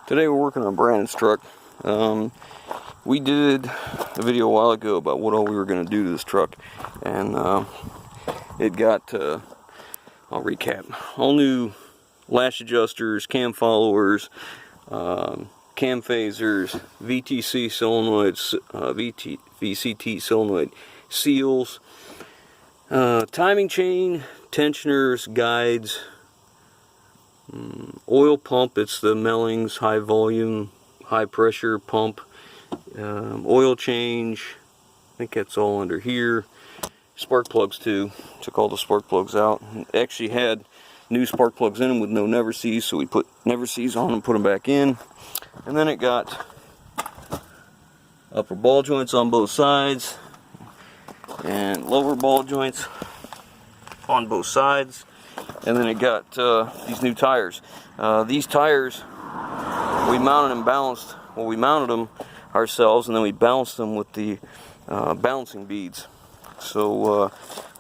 Today we're working on Brandon's truck. We did a video a while ago about what all we were going to do to this truck, and it got, I'll recap, all new lash adjusters, cam followers, cam phasers, VTC solenoids, VCT solenoid seals, timing chain, tensioners, guides, oil pump. It's the Mellings high volume, high pressure pump, oil change. I think that's all under here. Spark plugs too. Took all the spark plugs out. Actually had new spark plugs in them with no never sees, so we put never sees on them, put them back in. And then it got upper ball joints on both sides and lower ball joints on both sides. And then it got these new tires. These tires, we mounted and balanced. Well, we mounted them ourselves, and then we balanced them with the balancing beads. So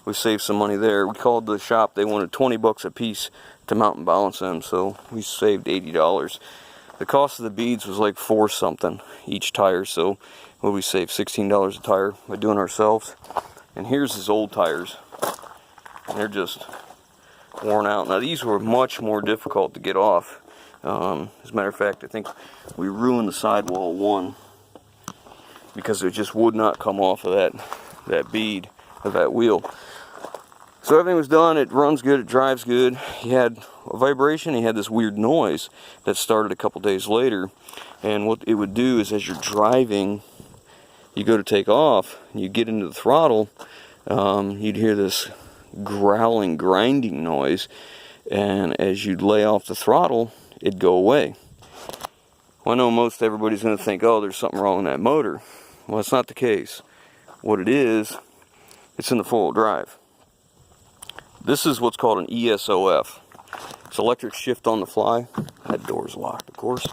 we saved some money there. We called the shop. They wanted 20 bucks a piece to mount and balance them, so we saved $80. The cost of the beads was like $4 something each tire, so we saved $16 a tire by doing it ourselves. And here's his old tires. And they're just worn out. Now these were much more difficult to get off. As a matter of fact, I think we ruined the sidewall one because it just would not come off of that bead of that wheel. So everything was done. It runs good. It drives good. He had a vibration. He had this weird noise that started a couple days later. And what it would do is, as you're driving, you go to take off, and you get into the throttle, you'd hear this growling, grinding noise, and as you'd lay off the throttle, it'd go away. Well, I know most everybody's going to think, oh, there's something wrong with that motor. Well, that's not the case. What it is, it's in the four-wheel drive. This is what's called an ESOF. It's electric shift on the fly. That door's locked, of course.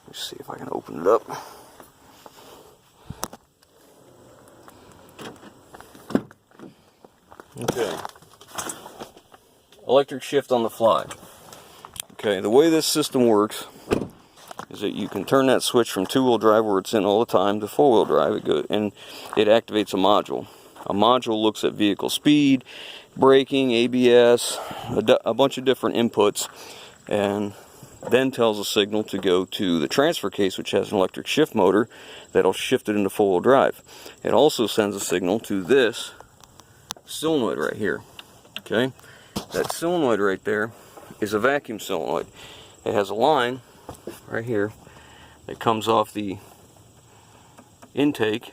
Let's see if I can open it up. Okay. Electric shift on the fly. Okay, the way this system works is that you can turn that switch from two-wheel drive, where it's in all the time, to four-wheel drive, and it activates a module. A module looks at vehicle speed, braking, ABS, a bunch of different inputs, and then tells a signal to go to the transfer case, which has an electric shift motor that'll shift it into four-wheel drive. It also sends a signal to this solenoid right here. Okay, that solenoid right there is a vacuum solenoid. It has a line right here that comes off the intake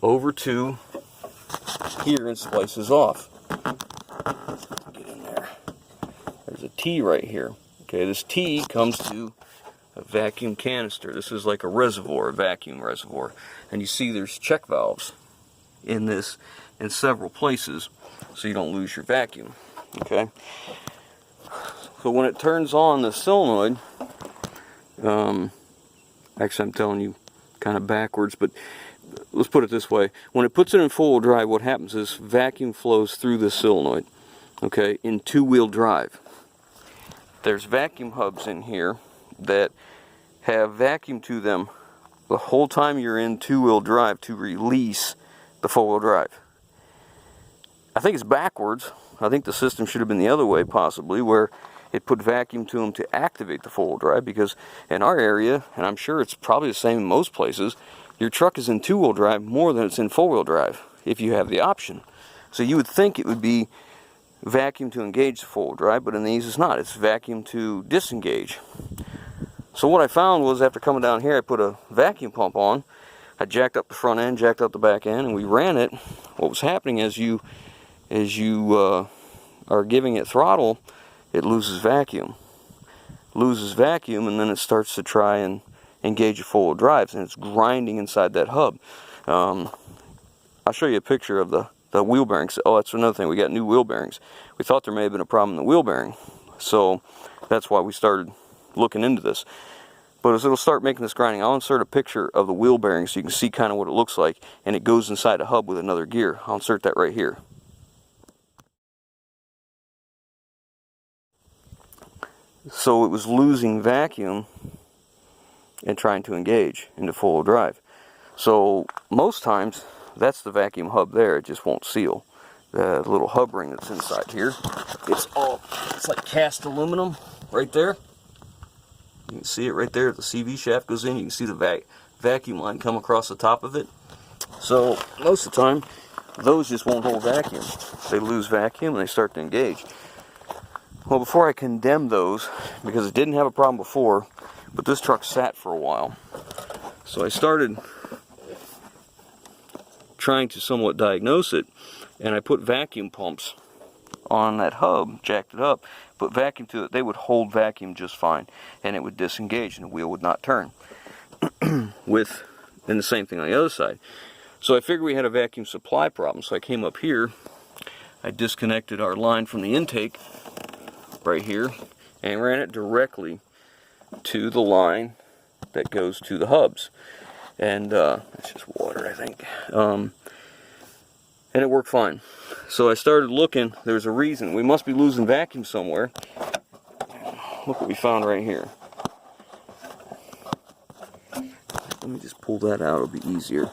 over to here and splices off. Get in there. There's a T right here. Okay, this T comes to a vacuum canister. This is like a reservoir, a vacuum reservoir. And you see there's check valves in this in several places, so you don't lose your vacuum. Okay, so when it turns on the solenoid, actually I'm telling you kind of backwards, but let's put it this way. When it puts it in four-wheel drive, what happens is vacuum flows through the solenoid, okay, in two-wheel drive. There's vacuum hubs in here that have vacuum to them the whole time you're in two-wheel drive to release the four-wheel drive. I think it's backwards. I think the system should have been the other way, possibly, where it put vacuum to them to activate the four-wheel drive, because in our area, and I'm sure it's probably the same in most places, your truck is in two-wheel drive more than it's in four-wheel drive, if you have the option. So you would think it would be vacuum to engage the four-wheel drive, but in these it's not. It's vacuum to disengage. So what I found was, after coming down here, I put a vacuum pump on. I jacked up the front end, jacked up the back end, and we ran it. What was happening as you are giving it throttle, it loses vacuum. And then it starts to try and engage the four-wheel drives, and it's grinding inside that hub. I'll show you a picture of the wheel bearings. Oh, that's another thing. We got new wheel bearings. We thought there may have been a problem in the wheel bearing, so that's why we started looking into this. But as it'll start making this grinding, I'll insert a picture of the wheel bearing so you can see kind of what it looks like, and it goes inside a hub with another gear. I'll insert that right here. So it was losing vacuum and trying to engage into full drive. So most times that's the vacuum hub there, it just won't seal. The little hub ring that's inside here, it's like cast aluminum right there. You can see it right there. The CV shaft goes in, you can see the vacuum line come across the top of it. So most of the time those just won't hold vacuum. They lose vacuum and they start to engage. Well, before I condemn those, because it didn't have a problem before, but this truck sat for a while, so I started trying to somewhat diagnose it, and I put vacuum pumps on that hub, jacked it up, put vacuum to it. They would hold vacuum just fine, and it would disengage and the wheel would not turn. And the same thing on the other side. So I figured we had a vacuum supply problem, so I came up here, I disconnected our line from the intake right here and ran it directly to the line that goes to the hubs. And it's just water, I think. And it worked fine. So I started looking. There's a reason. We must be losing vacuum somewhere. Look what we found right here. Let me just pull that out. It'll be easier.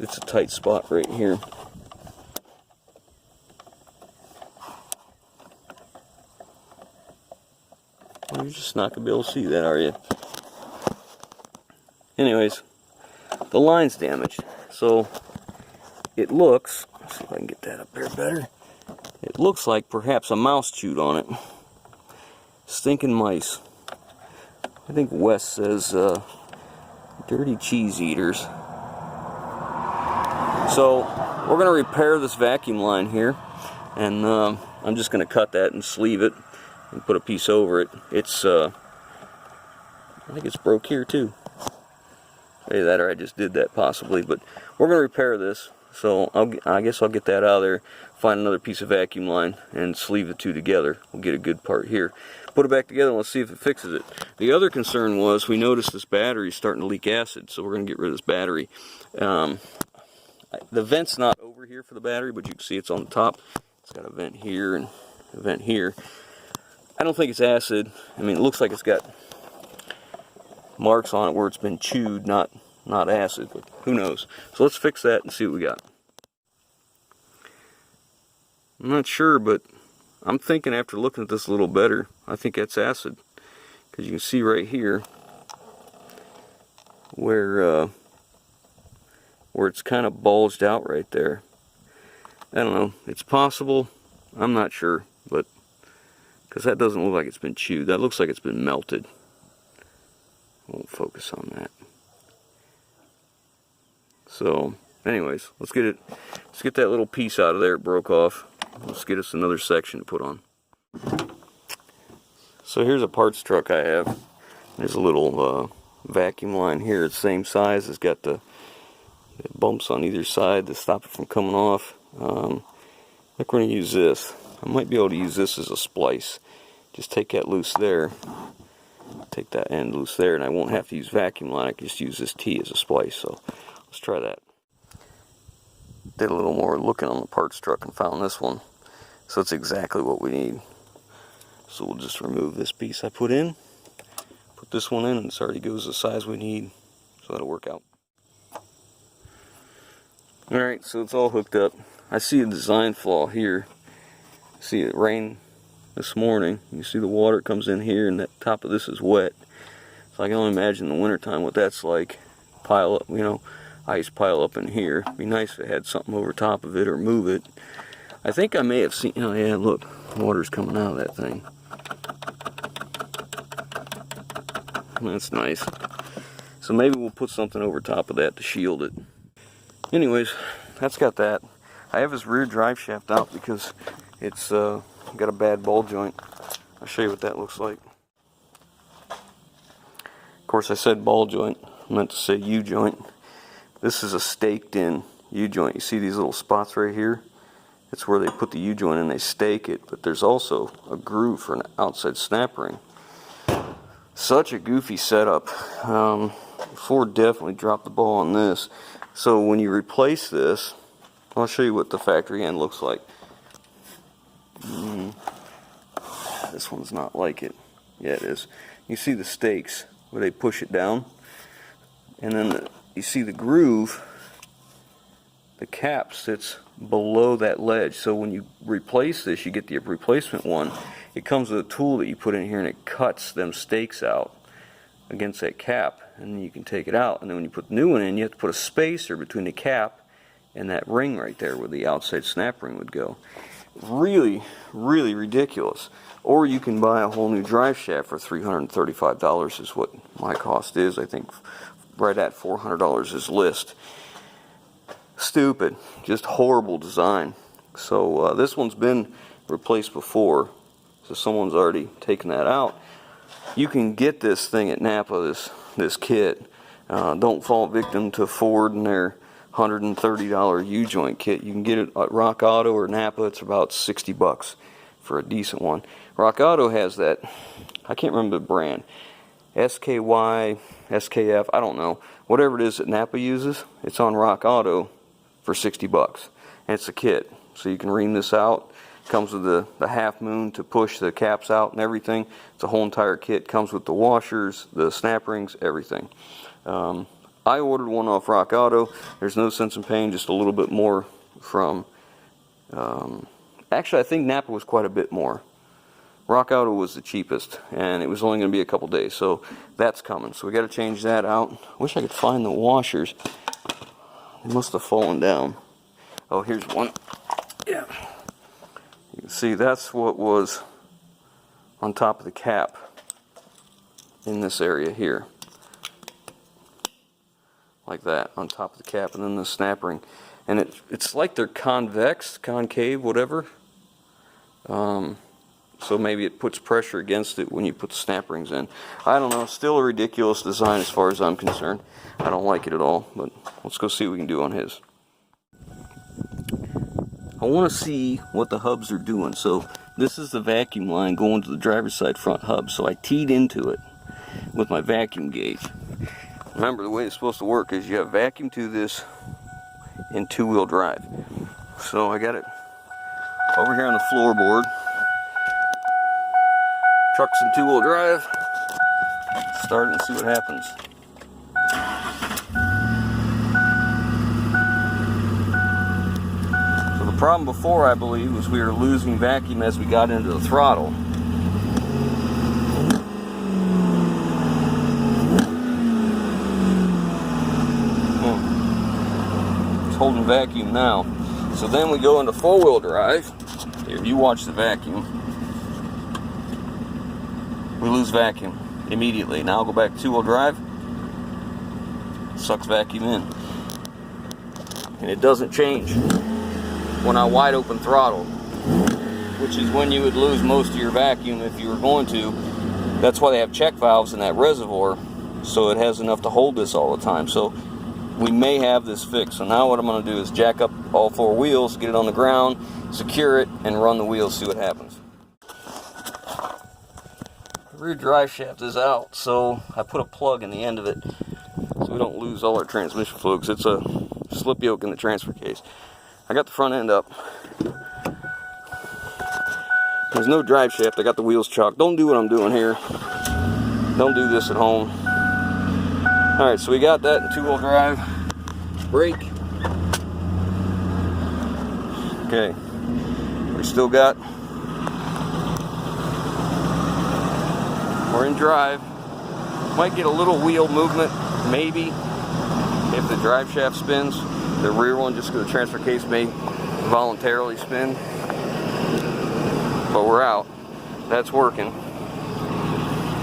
It's a tight spot right here. You're just not going to be able to see that, are you? Anyways, the line's damaged. So it looks, let's see if I can get that up there better. It looks like perhaps a mouse chewed on it. Stinking mice. I think Wes says dirty cheese eaters. So we're going to repair this vacuum line here, and I'm just going to cut that and sleeve it and put a piece over it. It's I think it's broke here too. Either that or I just did that possibly, but we're going to repair this. So I guess I'll get that out of there, find another piece of vacuum line and sleeve the two together. We'll get a good part here, put it back together, and let's see if it fixes it. The other concern was we noticed this battery is starting to leak acid, so we're going to get rid of this battery. The vent's not over here for the battery, but you can see it's on the top. It's got a vent here and a vent here. I don't think it's acid. I mean, it looks like it's got marks on it where it's been chewed, not acid, but who knows. So let's fix that and see what we got. I'm not sure, but I'm thinking after looking at this a little better, I think that's acid. Because you can see right here where it's kind of bulged out right there. I don't know. It's possible. I'm not sure, but because that doesn't look like it's been chewed. That looks like it's been melted. I won't focus on that. So, anyways, let's get that little piece out of there. It broke off. Let's get us another section to put on. So here's a parts truck I have. There's a little vacuum line here. It's the same size. It's got the bumps on either side to stop it from coming off. Like we're going to use this. I might be able to use this as a splice. Just take that loose there. Take that end loose there, and I won't have to use vacuum line. I can just use this T as a splice. So let's try that. Did a little more looking on the parts truck and found this one. So it's exactly what we need. So we'll just remove this piece I put in. Put this one in, and it already goes the size we need. So that'll work out. Alright, so it's all hooked up. I see a design flaw here. See, it rained this morning. You see the water comes in here, and that top of this is wet. So I can only imagine in the wintertime what that's like. Pile up, you know, ice pile up in here. It'd be nice if it had something over top of it or move it. I think I may have seen, oh yeah, look, water's coming out of that thing. That's nice. So maybe we'll put something over top of that to shield it. Anyways, that's got that. I have this rear drive shaft out because it's got a bad ball joint. I'll show you what that looks like. Of course, I said ball joint. I meant to say U-joint. This is a staked in U-joint. You see these little spots right here? It's where they put the U-joint and they stake it, but there's also a groove for an outside snap ring. Such a goofy setup. Ford definitely dropped the ball on this. So when you replace this, I'll show you what the factory end looks like. This one's not like it. Yeah, it is. You see the stakes where they push it down, and then you see the groove. The cap sits below that ledge, so when you replace this, you get the replacement one. It comes with a tool that you put in here, and it cuts them stakes out against that cap, and then you can take it out. And then when you put the new one in, you have to put a spacer between the cap and that ring right there where the outside snap ring would go. Really, really ridiculous. Or you can buy a whole new drive shaft for $335 is what my cost is. I think right at $400 is list. Stupid, just horrible design. So this one's been replaced before, so someone's already taken that out. You can get this thing at Napa, this kit. Don't fall victim to Ford and their $130 U-joint kit. You can get it at Rock Auto or Napa. It's about 60 bucks for a decent one. Rock Auto has that, I can't remember the brand, SKY, SKF, I don't know. Whatever it is that Napa uses, it's on Rock Auto for 60 bucks. And it's a kit, so you can ream this out. Comes with the half moon to push the caps out and everything. It's a whole entire kit. Comes with the washers, the snap rings, everything. I ordered one off Rock Auto. There's no sense in paying just a little bit more from, actually I think Napa was quite a bit more. Rock Auto was the cheapest, and it was only going to be a couple days, so that's coming. So we got to change that out. Wish I could find the washers. They must have fallen down. Oh, here's one. Yeah. You can see that's what was on top of the cap in this area here. Like that, on top of the cap, and then the snap ring. And it's like they're convex, concave, whatever. So maybe it puts pressure against it when you put the snap rings in. I don't know, still a ridiculous design as far as I'm concerned. I don't like it at all, but let's go see what we can do on his. I want to see what the hubs are doing. So this is the vacuum line going to the driver's side front hub. So I teed into it with my vacuum gauge. Remember, the way it's supposed to work is you have vacuum to this in two-wheel drive. So I got it over here on the floorboard. Truck's in two-wheel drive. Start it and see what happens. So the problem before, I believe, was we were losing vacuum as we got into the throttle. It's holding vacuum now. So then we go into four-wheel drive. Here, you watch the vacuum. We lose vacuum immediately. Now I'll go back to two-wheel drive. Sucks vacuum in. And it doesn't change when I wide open throttle, which is when you would lose most of your vacuum if you were going to. That's why they have check valves in that reservoir, so it has enough to hold this all the time. So we may have this fixed. So now what I'm going to do is jack up all four wheels, get it on the ground, secure it, and run the wheels, see what happens. Rear drive shaft is out, so I put a plug in the end of it so we don't lose all our transmission fluid, because it's a slip yoke in the transfer case. I got the front end up. There's no drive shaft. I got the wheels chalked. Don't do what I'm doing here. Don't do this at home. Alright, so we got that in two-wheel drive. Brake. Okay. We still got, we're in drive. Might get a little wheel movement, maybe, if the drive shaft spins. The rear one, just because the transfer case may voluntarily spin. But we're out. That's working.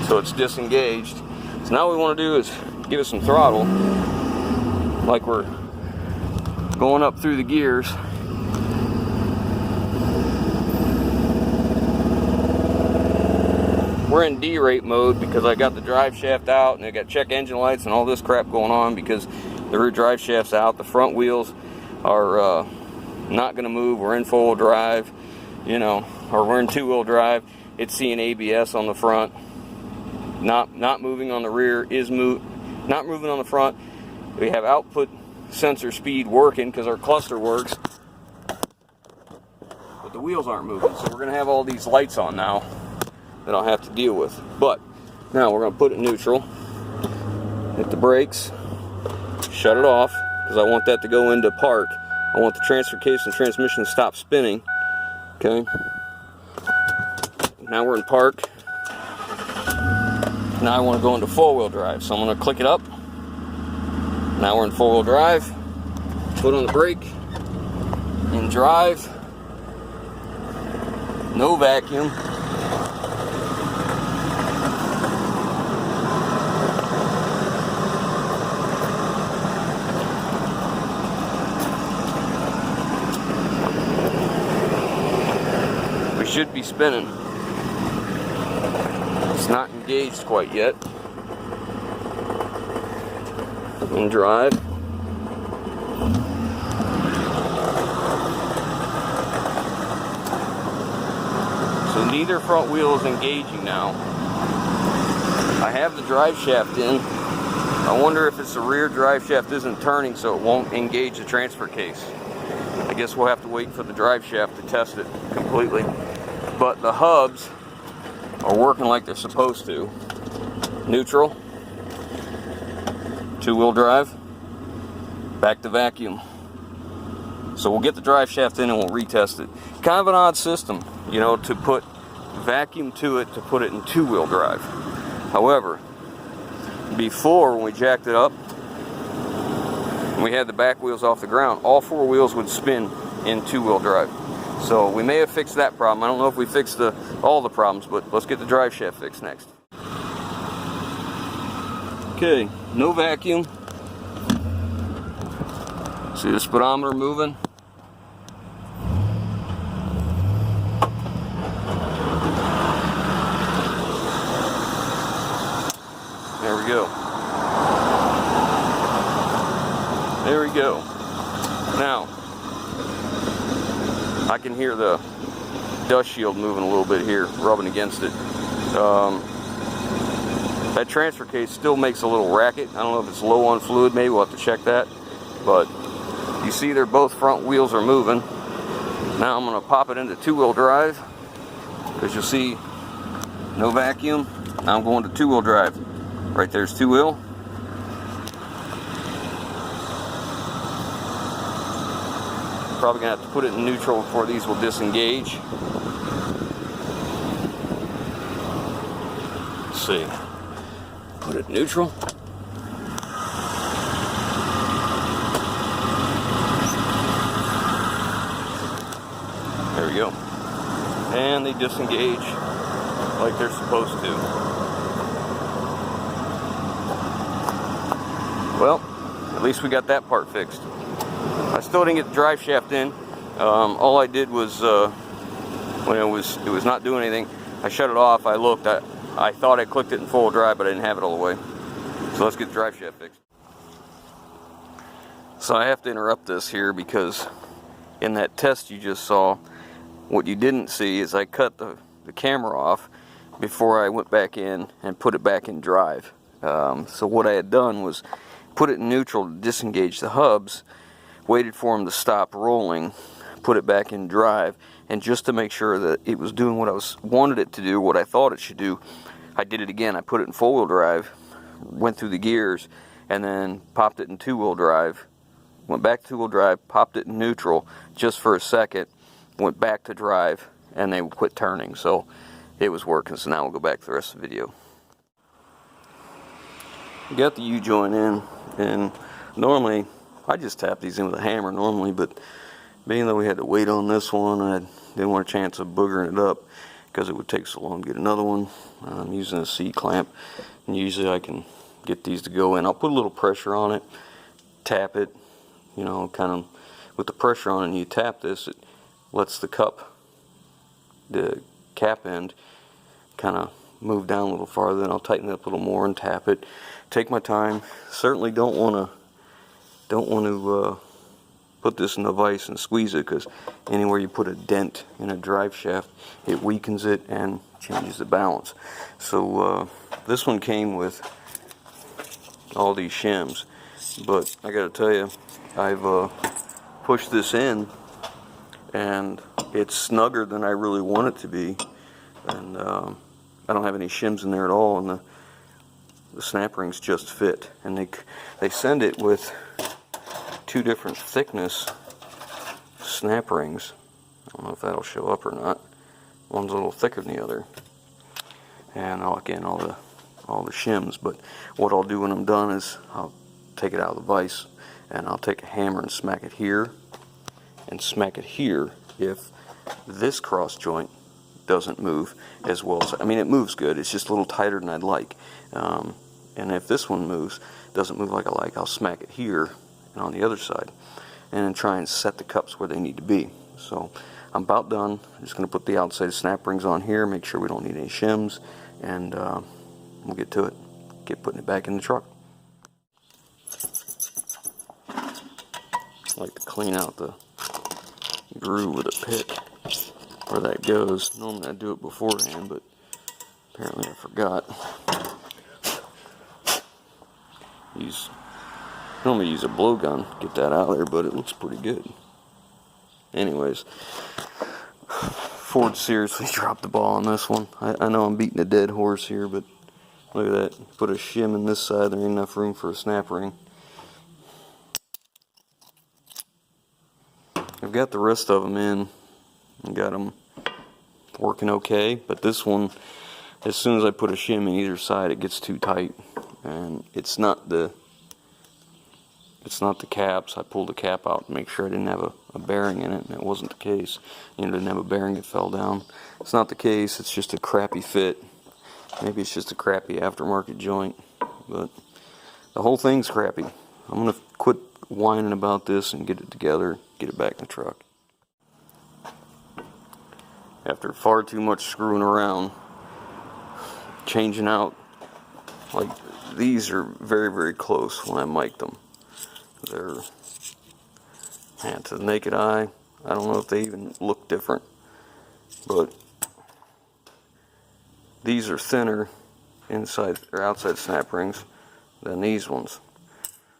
So it's disengaged. So now what we want to do is give it some throttle, like we're going up through the gears. We're in D-rate mode because I got the drive shaft out and I got check engine lights and all this crap going on because the rear drive shaft's out. The front wheels are not going to move. We're in four-wheel drive, you know, or we're in two-wheel drive. It's seeing ABS on the front. Not moving on the rear, not moving on the front. We have output sensor speed working because our cluster works. the wheels aren't moving. So we're going to have all these lights on now that I'll have to deal with. But now we're going to put it in neutral, hit the brakes, shut it off, because I want that to go into park. I want the transfer case and transmission to stop spinning. Okay. Now we're in park. Now I want to go into four-wheel drive. So I'm going to click it up. Now we're in four-wheel drive. Put on the brake. In drive. No vacuum. We should be spinning. It's not engaged quite yet. In drive. So neither front wheel is engaging now. I have the drive shaft in. I wonder if it's the rear drive shaft isn't turning, so it won't engage the transfer case. I guess we'll have to wait for the drive shaft to test it completely. But the hubs are working like they're supposed to. Neutral. Two-wheel drive. Back to vacuum. So we'll get the drive shaft in and we'll retest it. Kind of an odd system, you know, to put vacuum to it to put it in two-wheel drive. However, before when we jacked it up and we had the back wheels off the ground, all four wheels would spin in two-wheel drive. So we may have fixed that problem. I don't know if we fixed all the problems, but let's get the drive shaft fixed next. Okay, no vacuum. See the speedometer moving? There we go. There we go. Now, I can hear the dust shield moving a little bit here, rubbing against it. That transfer case still makes a little racket. I don't know if it's low on fluid, maybe we'll have to check that. But you see they're both front wheels are moving. Now I'm going to pop it into two-wheel drive, because you'll see no vacuum. Now I'm going to two-wheel drive. Right there's two-wheel. Probably going to have to put it in neutral before these will disengage. Let's see. Put it in neutral. There we go. And they disengage like they're supposed to. Well, at least we got that part fixed. I still didn't get the drive shaft in. All I did was, when it was not doing anything, I shut it off, I looked, I thought I clicked it in full drive, but I didn't have it all the way. So let's get the drive shaft fixed. So I have to interrupt this here because in that test you just saw, what you didn't see is I cut the camera off before I went back in and put it back in drive. So what I had done was put it in neutral to disengage the hubs, waited for them to stop rolling, put it back in drive, and just to make sure that it was doing what I wanted it to do, what I thought it should do, I did it again. I put it in four-wheel drive, went through the gears, and then popped it in two-wheel drive, went back to two-wheel drive, popped it in neutral just for a second, went back to drive, and they quit turning. So it was working. So now we'll go back to the rest of the video. Got the U-joint in, and normally I just tap these in with a hammer normally, but being that we had to wait on this one, I didn't want a chance of boogering it up because it would take so long to get another one. I'm using a C-clamp, and usually I can get these to go in. I'll put a little pressure on it, tap it, you know, kind of with the pressure on it, and you tap this, it lets the cap end kind of move down a little farther. Then I'll tighten it up a little more and tap it. Take my time. Certainly don't want to put this in a vise and squeeze it, because anywhere you put a dent in a drive shaft, it weakens it and changes the balance. So this one came with all these shims, but I gotta tell you, I've pushed this in, and it's snugger than I really want it to be, and I don't have any shims in there at all, and the snap rings just fit. And they send it with 2 different thickness snap rings. I don't know if that'll show up or not. One's a little thicker than the other, and again all the shims. But what I'll do when I'm done is I'll take it out of the vise, and I'll take a hammer and smack it here and smack it here if this cross joint doesn't move as well as, I mean, it moves good, it's just a little tighter than I'd like. And if this one doesn't move like I like, I'll smack it here and on the other side, and then try and set the cups where they need to be. So I'm about done. I'm just going to put the outside snap rings on here, make sure we don't need any shims, and we'll get to it. Get putting it back in the truck. I like to clean out the groove with a pick where that goes. Normally I do it beforehand, but apparently I forgot. Normally use a blowgun to get that out of there, but it looks pretty good. Anyways, Ford seriously dropped the ball on this one. I know I'm beating a dead horse here, but look at that. Put a shim in this side, there ain't enough room for a snap ring. I've got the rest of them in and got them working okay, but this one, as soon as I put a shim in either side, it gets too tight, and it's not the caps. I pulled the cap out to make sure I didn't have a bearing in it, and it wasn't the case. Didn't have a bearing that fell down. It's not the case. It's just a crappy fit. Maybe it's just a crappy aftermarket joint, but the whole thing's crappy. I'm gonna quit whining about this and get it together, get it back in the truck. After far too much screwing around, changing out, like, these are very, very close when I mic them. They're, man, to the naked eye, I don't know if they even look different, but these are thinner inside or outside snap rings than these ones.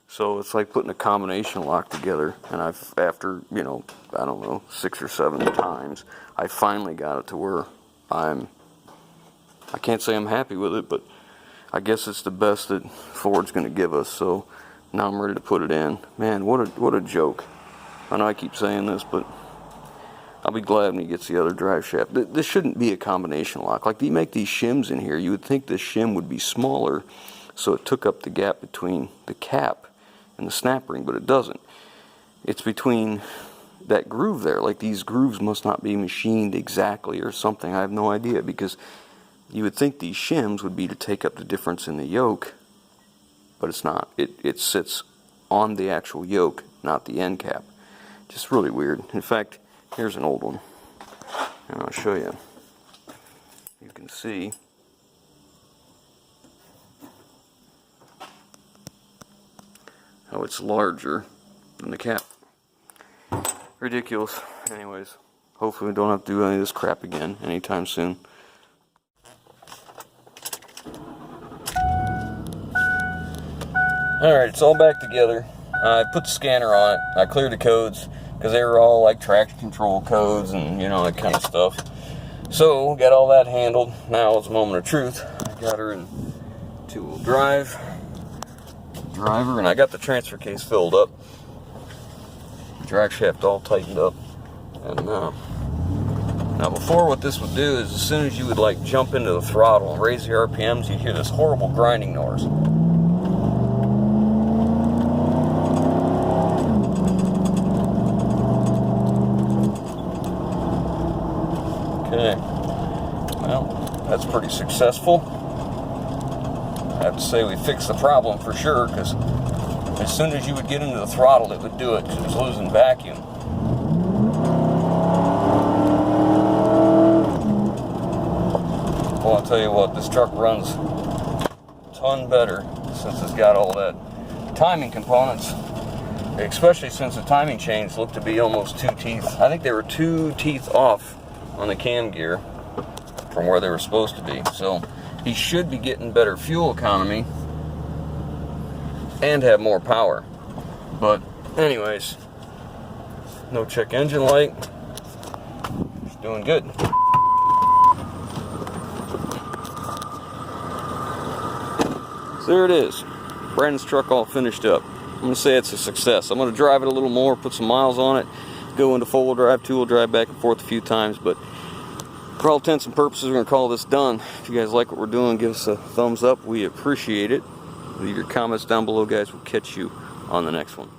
So it's like putting a combination lock together, and after, I don't know, 6 or 7 times, I finally got it to where I can't say I'm happy with it, but I guess it's the best that Ford's going to give us. So now I'm ready to put it in. Man, what a joke. I know I keep saying this, but I'll be glad when he gets the other drive shaft. This shouldn't be a combination lock. Like, you make these shims in here, you would think this shim would be smaller, so it took up the gap between the cap and the snap ring, but it doesn't. It's between that groove there. Like, these grooves must not be machined exactly or something. I have no idea, because you would think these shims would be to take up the difference in the yoke, but it's not. It sits on the actual yoke, not the end cap. Just really weird. In fact, here's an old one, and I'll show you. You can see how it's larger than the cap. Ridiculous. Anyways, hopefully we don't have to do any of this crap again anytime soon. Alright, it's all back together. I put the scanner on it. I cleared the codes, because they were all like traction control codes and, that kind of stuff. So, got all that handled. Now it's a moment of truth. I got her in 2-wheel drive. Driver, and I got the transfer case filled up. Drag shaft all tightened up. And now before, what this would do is, as soon as you would like jump into the throttle and raise the RPMs, you'd hear this horrible grinding noise. Okay, well, that's pretty successful. I have to say we fixed the problem for sure, because as soon as you would get into the throttle, it would do it, because it was losing vacuum. Well, I'll tell you what, this truck runs a ton better since it's got all that timing components, especially since the timing chains look to be almost 2 teeth. I think they were 2 teeth off on the cam gear from where they were supposed to be. So he should be getting better fuel economy and have more power. But anyways, no check engine light. doing good. So there it is. Brandon's truck all finished up. I'm going to say it's a success. I'm going to drive it a little more, put some miles on it, go into four-wheel drive, two-wheel drive back and forth a few times, but for all intents and purposes, we're going to call this done. If you guys like what we're doing, give us a thumbs up. We appreciate it. Leave your comments down below, guys. We'll catch you on the next one.